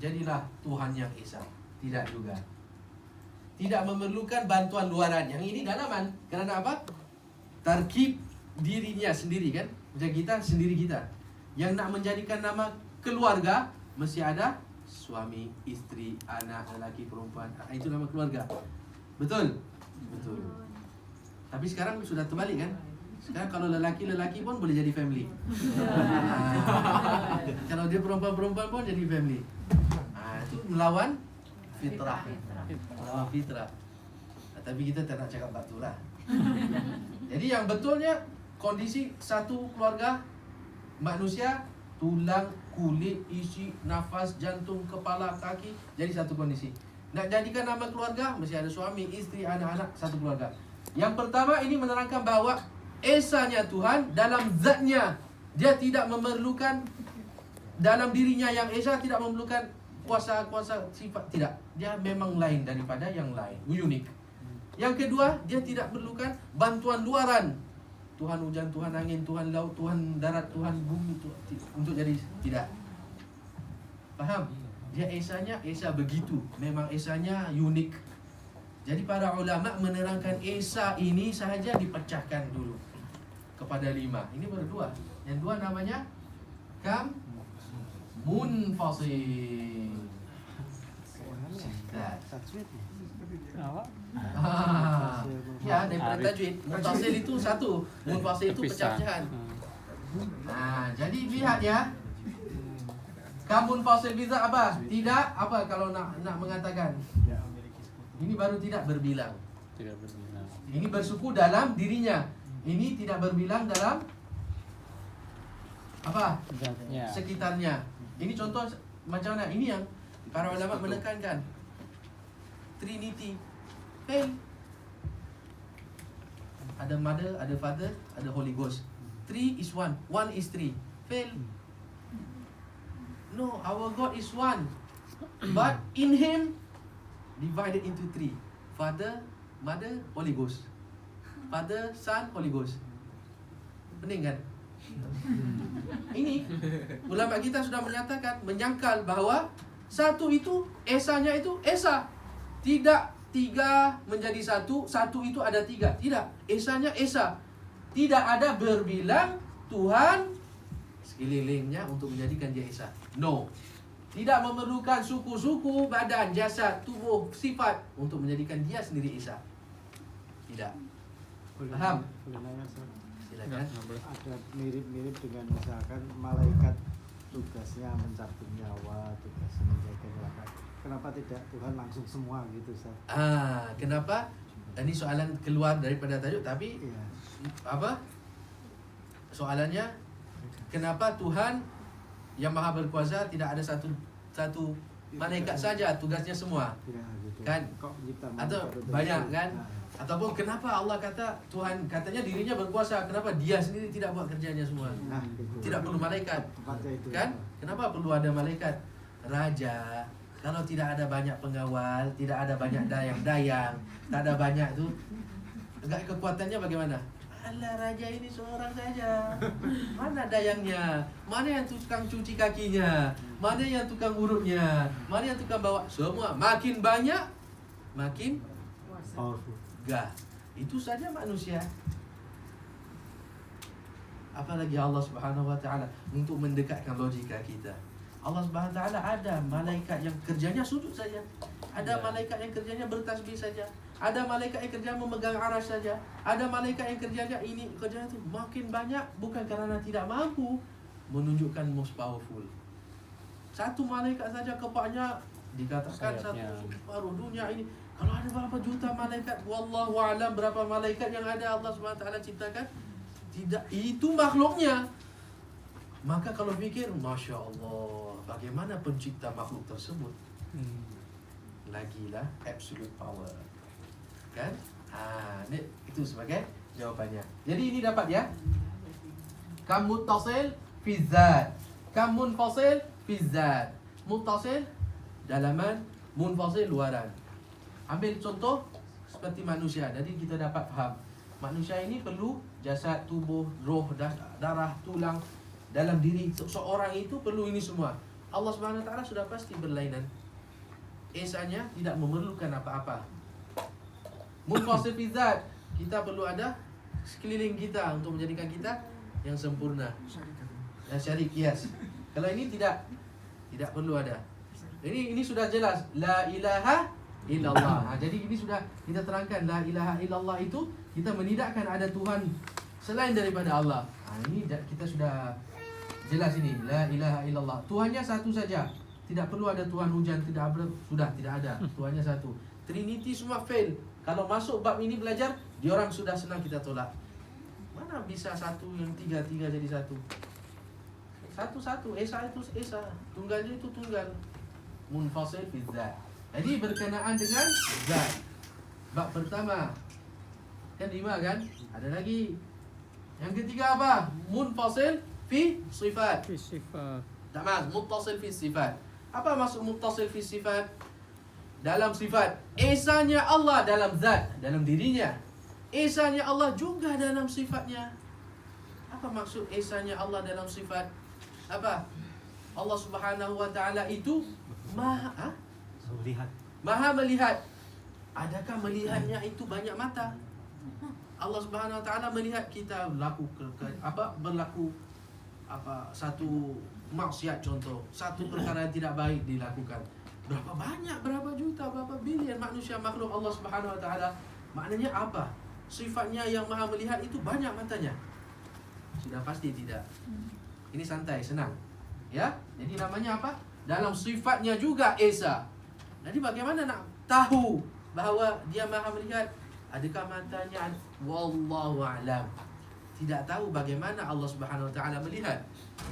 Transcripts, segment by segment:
jadilah Tuhan yang Esa. Tidak juga. Tidak memerlukan bantuan luaran. Yang ini dalaman. Kerana apa? Tarkib dirinya sendiri kan. Macam kita sendiri kita. Yang nak menjadikan nama keluarga, mesti ada suami, isteri, anak, lelaki, perempuan. Itu nama keluarga. Betul? Betul. Tapi sekarang sudah terbalik kan? Sekarang kalau lelaki-lelaki pun boleh jadi family. Kalau dia perempuan-perempuan pun jadi family. Itu melawan fitrah. Melawan fitrah. Tapi kita tak nak cakap batu lah. Jadi yang betulnya kondisi satu keluarga manusia, tulang, kulit, isi, nafas, jantung, kepala, kaki, jadi satu kondisi. Nak jadikan nama keluarga, mesti ada suami, isteri, anak-anak, satu keluarga. Yang pertama ini menerangkan bahawa Esanya Tuhan dalam zatnya. Dia tidak memerlukan dalam dirinya yang Esa, tidak memerlukan kuasa-kuasa sifat. Tidak. Dia memang lain daripada yang lain. Unik. Yang kedua, dia tidak memerlukan bantuan luaran. Tuhan hujan, Tuhan angin, Tuhan laut, Tuhan darat, Tuhan bumi untuk jadi. Tidak. Faham? Dia Esanya, Esa begitu. Memang Esanya unik. Jadi para ulama menerangkan Esa ini sahaja dipecahkan dulu kepada 5. Ini baru 2. Yang 2 namanya Kam Munfasil. Ya, daripada tajwid. Munfasil itu satu, munfasil itu pecah-pecahan. Jadi lihat ya. Kam munfasil bisa apa? Tidak apa kalau nak mengatakan. Ini baru tidak berbilang. Tidak berbilang. Ini bersuku dalam dirinya. Ini tidak berbilang dalam apa? Zatnya. Sekitarnya. Ini contoh macam mana? Ini yang para ulama menekankan. Trinity. Fail. Ada mother, ada father, ada Holy Ghost. 3 is 1. 1 is 3. Fail. No, our God is 1. But in Him divided into 3. Father, Mother, Holy Ghost. Father, Son, Holy Ghost. Pening kan? Ini ulama kita sudah menyatakan, menyangkal bahawa satu itu, Esanya itu Esa. Tidak 3 menjadi satu, satu itu ada 3. Tidak, Esanya Esa. Tidak ada berbilang Tuhan sekelilingnya untuk menjadikan dia Esa. No. Tidak memerlukan suku-suku, badan, jasad, tubuh, sifat untuk menjadikan dia sendiri Esa. Tidak. Faham? Boleh nanya, Ustaz? Silakan. Ada mirip-mirip dengan misalkan malaikat tugasnya mencabut nyawa, tugasnya menjaga nyawa. Kenapa tidak Tuhan langsung semua gitu, Ustaz? Kenapa? Ini soalan keluar daripada tajuk, tapi Iya. apa? Soalannya, kenapa Tuhan yang Maha Berkuasa tidak ada satu malaikat saja tugasnya semua? Ya, gitu. Kan? Kok kita Atau malaikat itu banyak terus? kan? Nah, Ataupun kenapa Allah kata Tuhan katanya dirinya berkuasa, kenapa dia sendiri tidak buat kerjanya semua? nah, gitu. Tidak perlu malaikat. Tepatnya itu. Kan? Kenapa perlu ada malaikat? Raja, kalau tidak ada banyak pengawal, tidak ada banyak dayang-dayang, tak ada banyak tu, enggak kekuatannya bagaimana? Alah, raja ini seorang saja. Mana dayangnya? Mana yang tukang cuci kakinya? Mana yang tukang urutnya? Mana yang tukang bawa? Semua makin banyak, makin Powerful. gah. Itu saja manusia. Apalagi Allah Subhanahu Wa Taala untuk mendekatkan logika kita. Allah Subhanahu Wa Taala ada malaikat yang kerjanya sujud saja. Ada malaikat yang kerjanya bertasbih saja. Ada malaikat yang kerjanya memegang aras saja. Ada malaikat yang kerjanya ini, kerjanya itu. Makin banyak bukan kerana tidak mampu, menunjukkan most powerful. Satu malaikat saja kepaknya dikatakan Sayapnya. satu separuh dunia ini. Kalau ada berapa juta malaikat, wallahu a'lam berapa malaikat yang ada Allah SWT ciptakan. Tidak, itu makhluknya. Maka kalau fikir, Masya Allah, bagaimana pencipta makhluk tersebut? Lagilah absolute power. Kan? Itu sebagai jawapannya. Jadi ini dapat ya. Kam muttasil fi zat. Kam munfasil fi zat. Muttasil dalaman, munfasil luaran. Ambil contoh seperti manusia. Jadi kita dapat faham. Manusia ini perlu jasad, tubuh, roh, darah, tulang. Dalam diri seorang itu perlu ini semua. Allah Subhanahu Wa Taala sudah pasti berlainan. Esanya tidak memerlukan apa-apa. Munfasil fi dzat, kita perlu ada sekeliling kita untuk menjadikan kita yang sempurna. Dan syarik, yes. Kalau ini tidak perlu ada. Ini sudah jelas, la ilaha illallah. Jadi ini sudah kita terangkan, la ilaha illallah itu kita menidakkan ada Tuhan selain daripada Allah. Ini kita sudah jelas ini, la ilaha illallah. Tuhannya satu saja. Tidak perlu ada Tuhan hujan, tidak ada. Tuhannya satu. Trinity semua fail. Kalau masuk bab ini belajar, diorang sudah senang kita tolak. Mana bisa satu yang tiga jadi satu? Satu, Esa itu Esa, tunggalnya itu tunggal. Munfasil fi dzat. Jadi berkenaan dengan zat. Bab pertama kan 5 kan? Ada lagi. Yang ketiga apa? Munfasil fi sifat. Tak mas, muttasil fi sifat. Apa maksud muttasil fi sifat? Dalam sifat. Esanya Allah dalam zat, dalam dirinya. Esanya Allah juga dalam sifatnya. Apa maksud esanya Allah dalam sifat? Apa? Allah Subhanahu Wa Taala itu maha melihat. Adakah melihatnya itu banyak mata? Allah Subhanahu Wa Taala melihat kita berlaku satu maksiat, contoh satu perkara yang tidak baik dilakukan. Berapa banyak, berapa juta, berapa bilion manusia makhluk Allah Subhanahu Wa Taala. Maknanya apa? Sifatnya yang maha melihat itu banyak matanya? Sudah pasti tidak. Ini santai, senang. Ya, jadi namanya apa? Dalam sifatnya juga Esa. Jadi bagaimana nak tahu bahawa dia maha melihat? Adakah matanya? Wallahu a'lam. Tidak tahu bagaimana Allah Subhanahu Wa Taala melihat.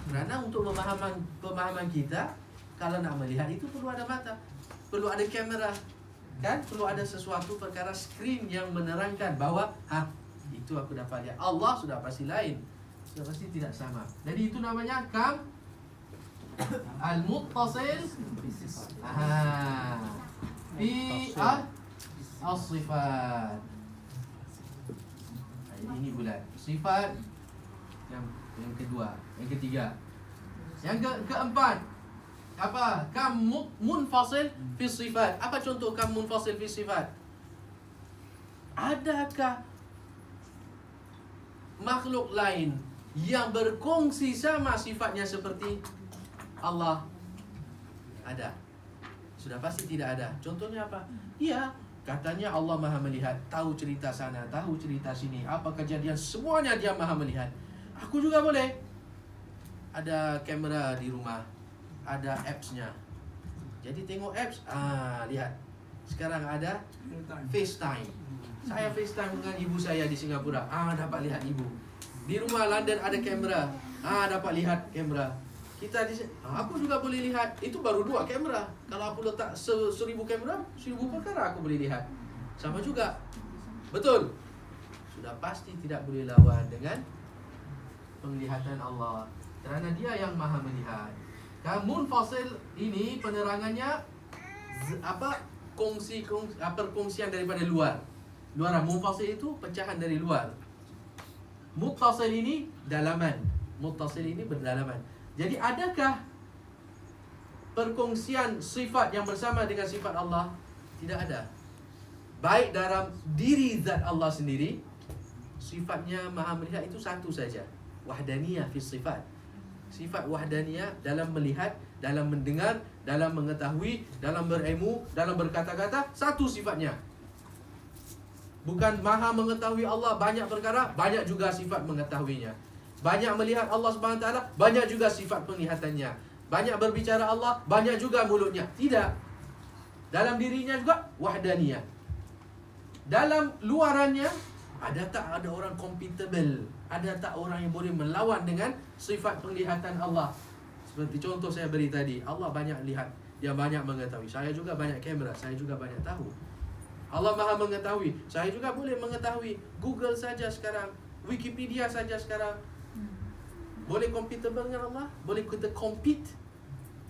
Kerana untuk pemahaman kita, kalau nak melihat itu perlu ada mata, perlu ada kamera, kan? Perlu ada sesuatu perkara skrin yang menerangkan bahawa itu aku dapat lihat. Allah sudah pasti lain, sudah pasti tidak sama. Jadi itu namanya al-muttasil fi as-sifat. Ini bulat. Sifat yang kedua, yang ketiga. Yang keempat, apa? Kam munfasil fi sifat. Apa contoh kam munfasil fi sifat? Adakah makhluk lain yang berkongsi sama sifatnya seperti Allah? Ada? Sudah pasti tidak ada. Contohnya apa? Iya, katanya Allah maha melihat, tahu cerita sana, tahu cerita sini, apa kejadian, semuanya dia maha melihat. Aku juga boleh. Ada kamera di rumah, ada apps-nya. Jadi tengok apps, lihat. Sekarang ada FaceTime. Saya FaceTime dengan ibu saya di Singapura, dapat lihat ibu. Di rumah London ada kamera, dapat lihat kamera. Kita di aku juga boleh lihat. Itu baru 2 kamera. Kalau aku letak 1000 kamera, 1000 perkara aku boleh lihat. Sama juga. Betul. Sudah pasti tidak boleh lawan dengan penglihatan Allah. Kerana dia yang maha melihat. Munfasil ini penerangannya perkongsian daripada luar. Luaran. Munfasil itu pecahan dari luar. Muttasil ini dalaman. Muttasil ini berdalaman. Jadi adakah perkongsian sifat yang bersama dengan sifat Allah? Tidak ada. Baik dalam diri zat Allah sendiri, sifatnya maha melihat itu satu saja. Wahdaniyah fi sifat. Sifat wahdaniyah dalam melihat, dalam mendengar, dalam mengetahui, dalam berilmu, dalam berkata-kata, satu sifatnya. Bukan maha mengetahui Allah banyak perkara, banyak juga sifat mengetahuinya. Banyak melihat Allah Subhanahu Wa Taala, banyak juga sifat penglihatannya. Banyak berbicara Allah, banyak juga mulutnya. Tidak. Dalam dirinya juga wahdaniyah. Dalam luarannya, ada tak ada orang compatible? Ada tak orang yang boleh melawan dengan sifat penglihatan Allah? Seperti contoh saya beri tadi, Allah banyak lihat, dia banyak mengetahui. Saya juga banyak kamera, saya juga banyak tahu. Allah maha mengetahui, saya juga boleh mengetahui. Google saja sekarang, Wikipedia saja sekarang. Boleh compatible dengan Allah? Boleh kita compete?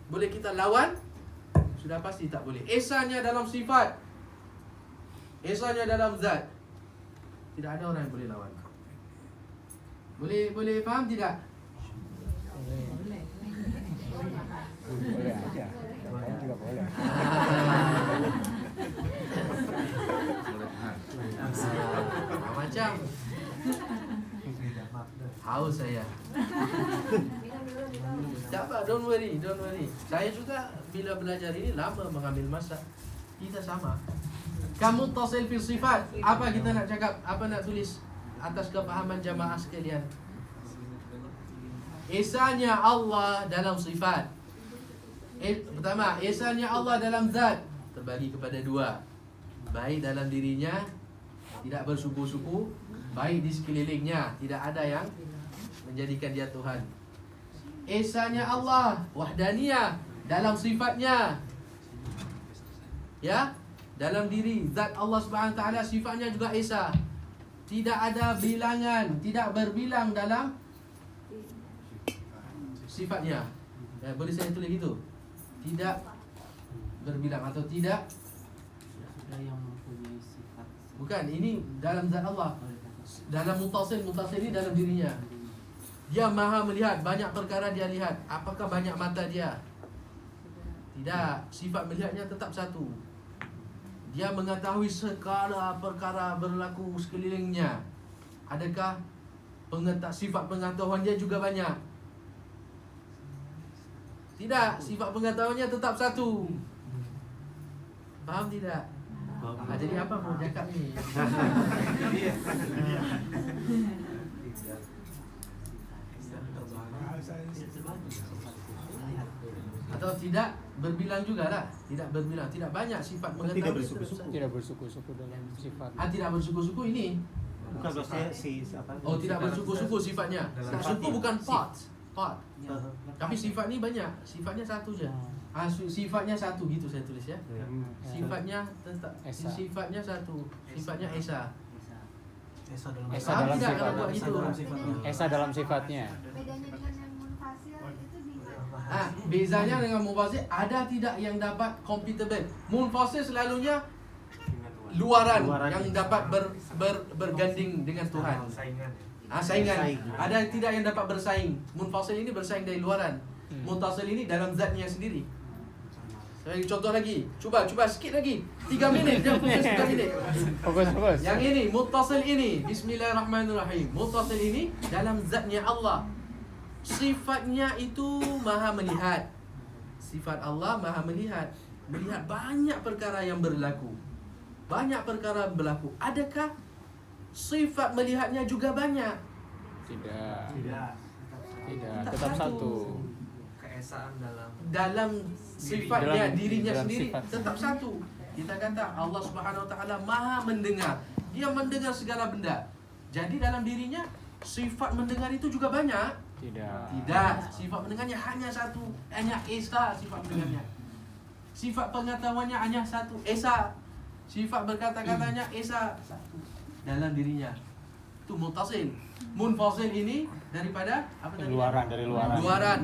Boleh kita lawan? Sudah pasti tak boleh. Esanya dalam sifat, esanya dalam zat, tidak ada orang yang boleh lawan. Boleh faham tidak? Boleh aja. Yang juga boleh. Macam haus saya. Tak apa, don't worry. Saya juga bila belajar ini lama mengambil masa. Kita sama. Kamu tasil fil sifat. Apa kita nak cakap? Apa nak tulis atas kepahaman jamaah sekalian? Esanya Allah dalam sifat. Pertama, esanya Allah dalam zat terbagi kepada dua. Baik dalam dirinya, tidak bersuku-suku. Baik di sekelilingnya, tidak ada yang menjadikan dia Tuhan. Esanya Allah, wahdaniyah, dalam sifatnya. Ya, dalam diri zat Allah Subhanahu Wa Taala, sifatnya juga esa. Tidak ada bilangan, tidak berbilang dalam sifatnya. Ya, boleh saya tulis gitu? Tidak berbilang atau tidak. Yang mempunyai sifat. Bukan, ini dalam zat Allah. Dalam mutasil ini dalam dirinya. Dia maha melihat, banyak perkara dia lihat. Apakah banyak mata dia? Tidak, sifat melihatnya tetap satu. Dia mengetahui segala perkara berlaku sekelilingnya. Adakah sifat pengetahuan dia juga banyak? Tidak, sifat pengetahuannya tetap satu. Faham tidak? Jadi apa mau cakap ni? Atau tidak berbilang juga lah. Tidak berbilang, tidak banyak sifat mengetahui. Tidak bersuku-suku dalam sifat. Tidak bersuku-suku ini. Bukan maksudnya si apa? Oh, tidak bersuku-suku sifatnya. Suku bukan part. Tapi sifat ni banyak. Sifatnya satu je. Sifatnya satu gitu saya tulis ya. Sifatnya tetap. Esa. Sifatnya satu. Sifatnya esa. Esa dalam Esa dalam tidak sifat. buat gitu. Esa dalam sifatnya. Bedanya dengan yang munfasil itu di mana? Bezanya dengan munfasil, ada tidak yang dapat compatible. Munfasil selalunya luaran yang dapat berganding dengan Tuhan. Saingan. Ada tidak yang dapat bersaing. Munfasil ini bersaing dari luaran. Muttasil ini dalam zatnya sendiri. Saya contoh lagi. Cuba sikit lagi. 3 minit. Jangan fokus 3 minit. Fokus. Yang ini, muttasil ini. Bismillahirrahmanirrahim. Muttasil ini dalam zatnya Allah. Sifatnya itu maha melihat. Sifat Allah maha melihat. Melihat banyak perkara yang berlaku. Adakah sifat melihatnya juga banyak? Tidak. Tetap satu. keesaan Dalam sifatnya, Dalam- dirinya dalam sendiri sifat. tetap satu. Kita kata Allah Subhanahu Wa Taala maha mendengar. Dia mendengar segala benda. Jadi dalam dirinya sifat mendengar itu juga banyak. Tidak, sifat mendengarnya hanya satu. Hanya esa sifat mendengarnya. Sifat pengetahuannya hanya satu, esa. Sifat berkata-katanya esa, satu dalam dirinya. Itu muttasil. Munfasil ini daripada apa tadi? Dari luaran.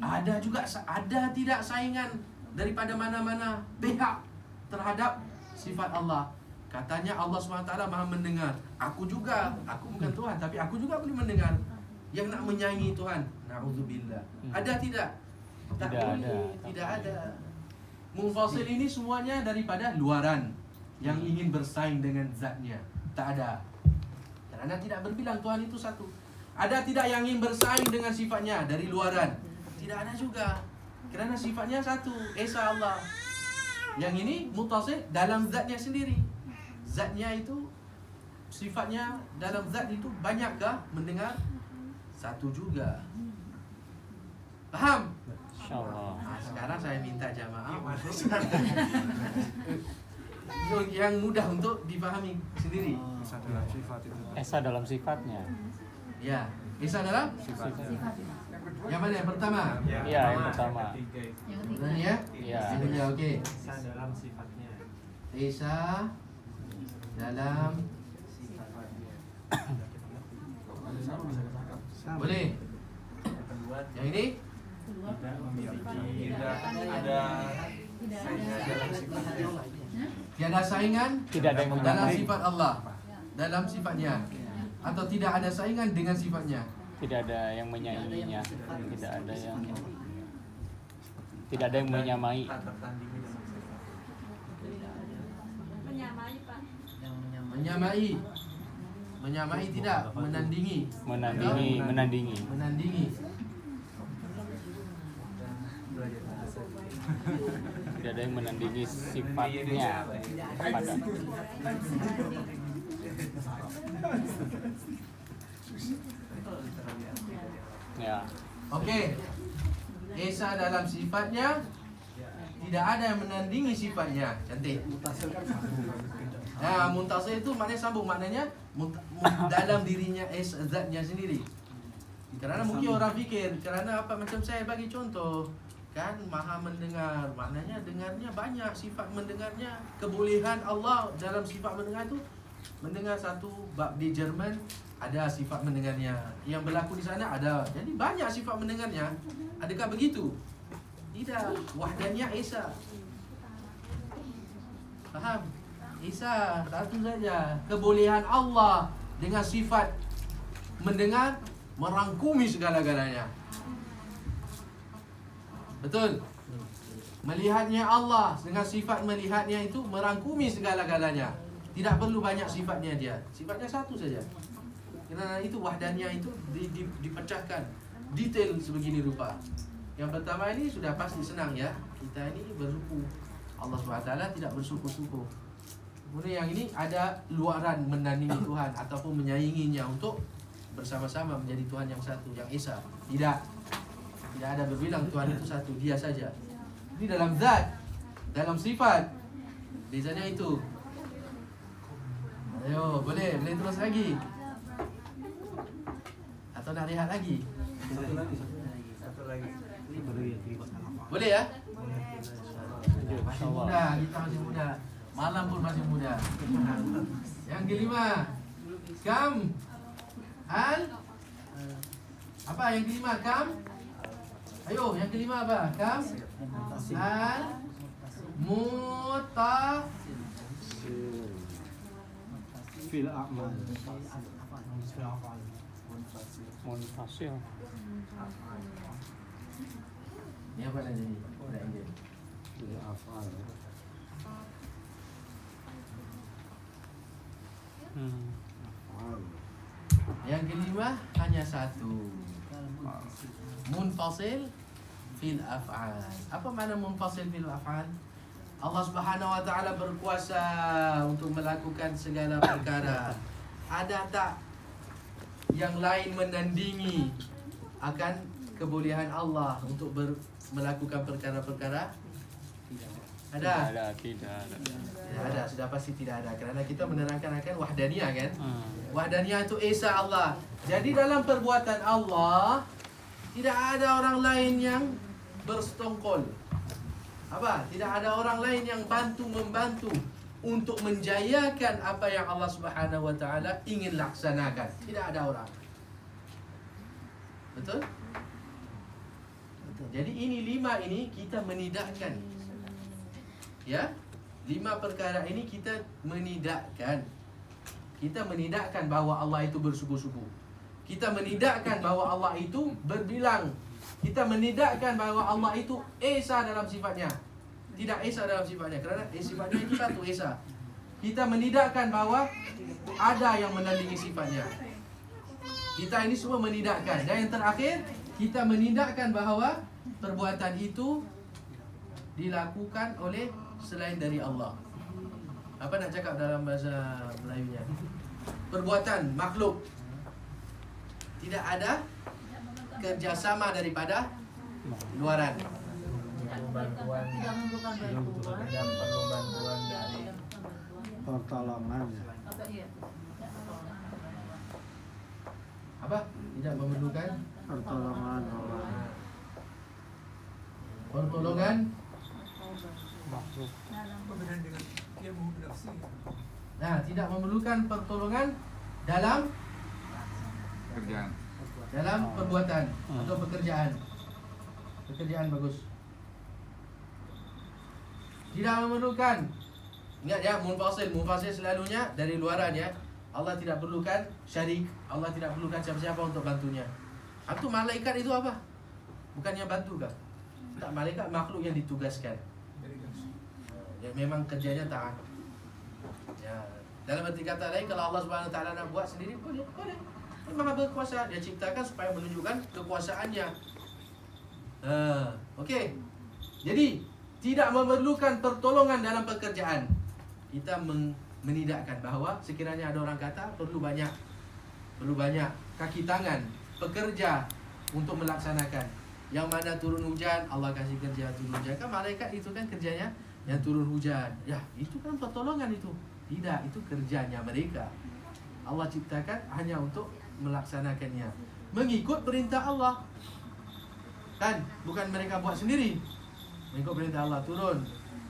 Ada tidak saingan daripada mana-mana pihak terhadap sifat Allah. Katanya Allah SWT maha mendengar. Aku bukan Tuhan, tapi aku juga boleh mendengar. Yang nak menyaingi Tuhan, na'udzubillah. Ada tidak? Tak Tidak boleh. ada. Tidak ada. Munfasil ini semuanya daripada luaran yang ingin bersaing dengan zatnya. Tak ada. Kerana tidak berbilang Tuhan itu satu. Ada tidak yang ingin bersaing dengan sifatnya dari luaran? Tidak ada juga. Kerana sifatnya satu, esa Allah. Yang ini muttasil dalam zatnya sendiri. Zatnya itu, sifatnya dalam zat itu banyakkah mendengar? Satu juga. Faham? Insyaallah. Sekarang saya minta jamaah untuk yang mudah untuk dipahami sendiri. Esa dalam sifatnya. Ya, Isa adalah yang mana yang pertama? Iya, yang pertama. Benar ya? Iya. Ya, oke. Esa dalam sifatnya. Isa dalam boleh. Yang ini Tidak ada saingan dalam sifatnya. tiada saingan Tidak ada yang dalam menandai. sifat Allah, dalam sifatnya, atau tidak ada saingan dengan sifatnya. Tidak ada yang menyainginya. Tidak ada yang Tidak ada yang menyamai. Tak tertandingi dengan sifat. Menyamai Pak. Menyamai tidak, menandingi. Menandingi. Menandingi. Belajar bahasa. Tidak ada yang menandingi sifatnya pada. Ya. Okey. Esa dalam sifatnya tidak ada yang menandingi sifatnya. Cantik. Nah, muntasil itu maknanya sambung, maknanya dalam dirinya zatnya sendiri. Kerana mungkin orang fikir, kerana apa, macam saya bagi contoh, kan maha mendengar, maknanya dengarnya banyak, sifat mendengarnya, kebolehan Allah dalam sifat mendengar itu. Mendengar satu bab di Jerman ada sifat mendengarnya, yang berlaku di sana ada, jadi banyak sifat mendengarnya. Adakah begitu? Tidak, wahdaniyah Esa. Faham? Esa satu saja. Kebolehan Allah dengan sifat mendengar merangkumi segala-galanya. Betul? Melihatnya Allah dengan sifat melihatnya itu merangkumi segala-galanya. Tidak perlu banyak sifatnya dia. Sifatnya satu saja. Kerana itu wahdaniyah itu dipecahkan detail sebegini rupa. Yang pertama ini sudah pasti senang ya. Kita ini bersuku. Allah SWT tidak bersuku-suku. Kemudian yang ini ada luaran menandingi Tuhan ataupun menyainginya untuk bersama-sama menjadi Tuhan yang satu, yang Esa. Tidak. Tidak ada berbilang Tuhan itu satu, dia saja. Ini dalam zat, dalam sifat. Bezanya itu. Ayo, boleh terus lagi. Atau nak lihat lagi? Satu lagi. Boleh ya? Masih muda, kita masih muda. Malam pun masih muda. Yang kelima, kam al apa yang kelima? Kam. Ayo, yang kelima apa? Kam al muta fil a'mal. Munfasil. Ini apa nak jadi? Nak Indian. Fil af'al. Af'al. Yang kelima hanya satu. Munfasil fil af'al. Apa makna munfasil fil af'al? Allah Subhanahu wa taala berkuasa untuk melakukan segala perkara. Ada tak yang lain menandingi akan kebolehan Allah untuk melakukan perkara-perkara? Ada? Tidak ada. Tidak ada, sudah pasti tidak ada. Kerana kita menerangkan akan wahdaniyah kan? Wahdaniyah itu Esa Allah. Jadi dalam perbuatan Allah tidak ada orang lain yang bersetongkol. Apa? Tidak ada orang lain yang membantu untuk menjayakan apa yang Allah Subhanahu wa taala ingin laksanakan. Tidak ada orang. Betul? Betul. Jadi ini 5 ini kita menidakkan. Ya? 5 perkara ini kita menidakkan. Kita menidakkan bahawa Allah itu bersuku-suku. Kita menidakkan bahawa Allah itu berbilang. Kita menidakkan bahawa Allah itu Esa dalam sifatnya. Tidak Esa dalam sifatnya. Kerana sifatnya itu satu, Esa. Kita menidakkan bahawa ada yang menandingi sifatnya. Kita ini semua menidakkan. Dan yang terakhir, kita menidakkan bahawa perbuatan itu dilakukan oleh selain dari Allah. Apa nak cakap dalam bahasa Melayunya? Perbuatan makhluk. Tidak ada kerjasama daripada luaran. Bantuan. Tidak perlu bantuan dari Pertolongan. Apa? Tidak memerlukan Pertolongan Allah. pertolongan. Nah, tidak memerlukan pertolongan dalam kerjaan. dalam perbuatan atau pekerjaan. Pekerjaan bagus. Tidak memerlukan. Ingat ya, munfasil selalunya dari luaran ya. Allah tidak perlukan syarik, Allah tidak perlukan siapa-siapa untuk bantunya. Itu malaikat itu apa? Bukannya bantu kah? Tak, malaikat makhluk yang ditugaskan. Yang memang kerjanya taat. Ya. Dalam arti kata lain, kalau Allah Subhanahu Wa Taala nak buat sendiri, boleh. Memang berkuasa. Dia ciptakan supaya menunjukkan kekuasaannya. Okey. Jadi tidak memerlukan pertolongan dalam pekerjaan. Kita menidakkan bahawa sekiranya ada orang kata perlu banyak kaki tangan pekerja untuk melaksanakan. Yang mana turun hujan, Allah kasih kerja turun hujan. Kan malaikat itu kan kerjanya yang turun hujan. Ya, itu kan pertolongan itu. Tidak, itu kerjanya mereka. Allah ciptakan hanya untuk melaksanakannya, mengikut perintah Allah. Kan, bukan mereka buat sendiri. Mengikut perintah Allah, turun,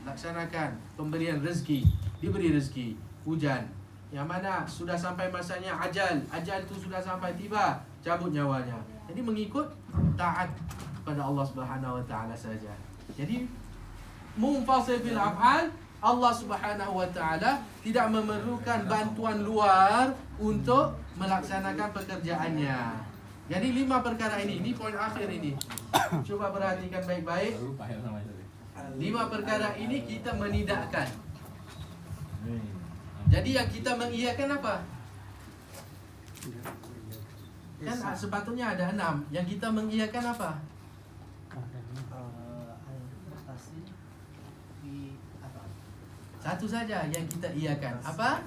laksanakan pemberian rezeki, diberi rezeki, hujan. Yang mana sudah sampai masanya ajal itu sudah sampai, tiba, cabut nyawanya. Jadi mengikut taat pada Allah Subhanahu Wa Taala saja. Jadi munfasil fil af'al, Allah Subhanahu Wa Taala tidak memerlukan bantuan luar untuk melaksanakan pekerjaannya. Jadi 5 perkara ini poin akhir ini. Cuba perhatikan baik-baik. 5 perkara ini kita menidakkan. Jadi yang kita mengiyakan apa? Kan sepatutnya ada 6. Yang kita mengiyakan apa? Satu saja yang kita iyakan. Apa?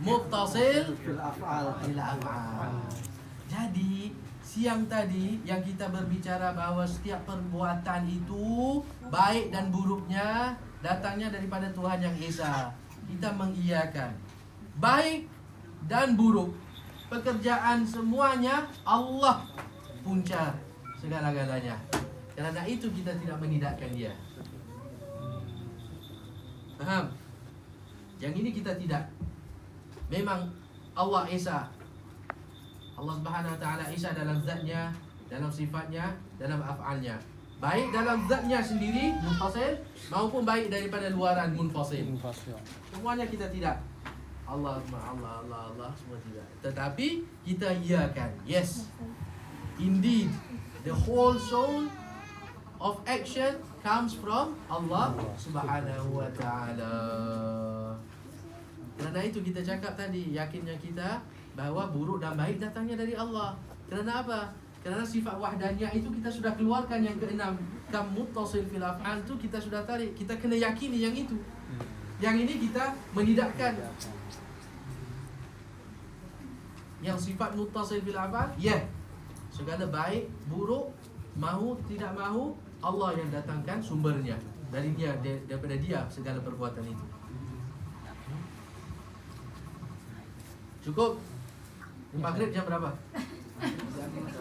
Muttasil fil af'al. fil af'al. Jadi siang tadi yang kita berbicara bahawa setiap perbuatan itu baik dan buruknya datangnya daripada Tuhan Yang Esa. Kita mengiyakan baik dan buruk, pekerjaan semuanya Allah punca segala-galanya. Kerana itu kita tidak menidakkan dia. Faham? Yang ini kita tidak. Memang Allah Esa. Allah Subhanahu Wa Taala Esa dalam zatnya, dalam sifatnya, dalam af'alnya. Baik dalam zatnya sendiri munfasil, maupun baik daripada luaran munfasil. Semuanya kita tidak. Allah semua tidak. Tetapi kita iyakan. Yes. Indeed, the whole soul of action comes from Allah Subhanahu Wa Taala. Kerana itu kita cakap tadi, yakinnya kita bahawa buruk dan baik datangnya dari Allah. Kerana apa? Kerana sifat wahdaniyah itu kita sudah keluarkan yang keenam. Kam muttasil fil af'al itu kita sudah tarik. Kita kena yakini yang itu. Yang ini kita menidakkan. Yang sifat muttasil fil af'al, segala baik, buruk, mahu, tidak mahu, Allah yang datangkan sumbernya. Dari dia, daripada dia segala perbuatan itu. Cukup? Maghrib jam berapa? Penat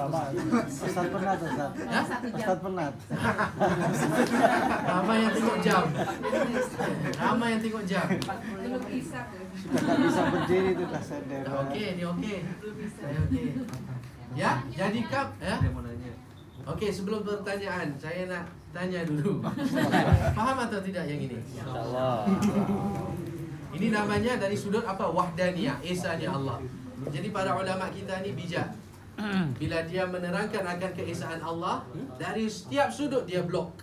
Ustaz. Penat Ustaz. Ya? Ustaz penat. Ramai yang tengok jam. Ramai yang tengok jam. Sudah tak bisa berdiri itu dah sadar. Okey, ni okey. Saya okey. Ya, jadi kap, ya. Okey, sebelum pertanyaan, saya nak tanya dulu. Faham atau tidak yang ini? InsyaAllah. Ini namanya dari sudut apa? Wahdaniyah, esanya Allah. Jadi para ulama kita ni bijak. Bila dia menerangkan akan keesaan Allah, dari setiap sudut dia blok.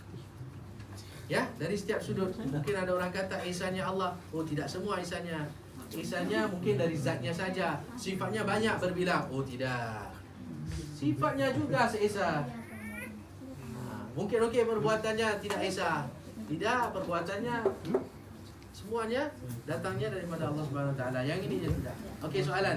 Ya, dari setiap sudut. Mungkin ada orang kata esanya Allah. Oh, tidak semua esanya. Esanya mungkin dari zatnya saja. Sifatnya banyak berbilang. Oh, tidak. Sifatnya juga seesa. Mungkin okey perbuatannya tidak esa. Tidak, perbuatannya semuanya datangnya daripada Allah Subhanahu Wa Taala. Yang ini je tidak. Okey, soalan.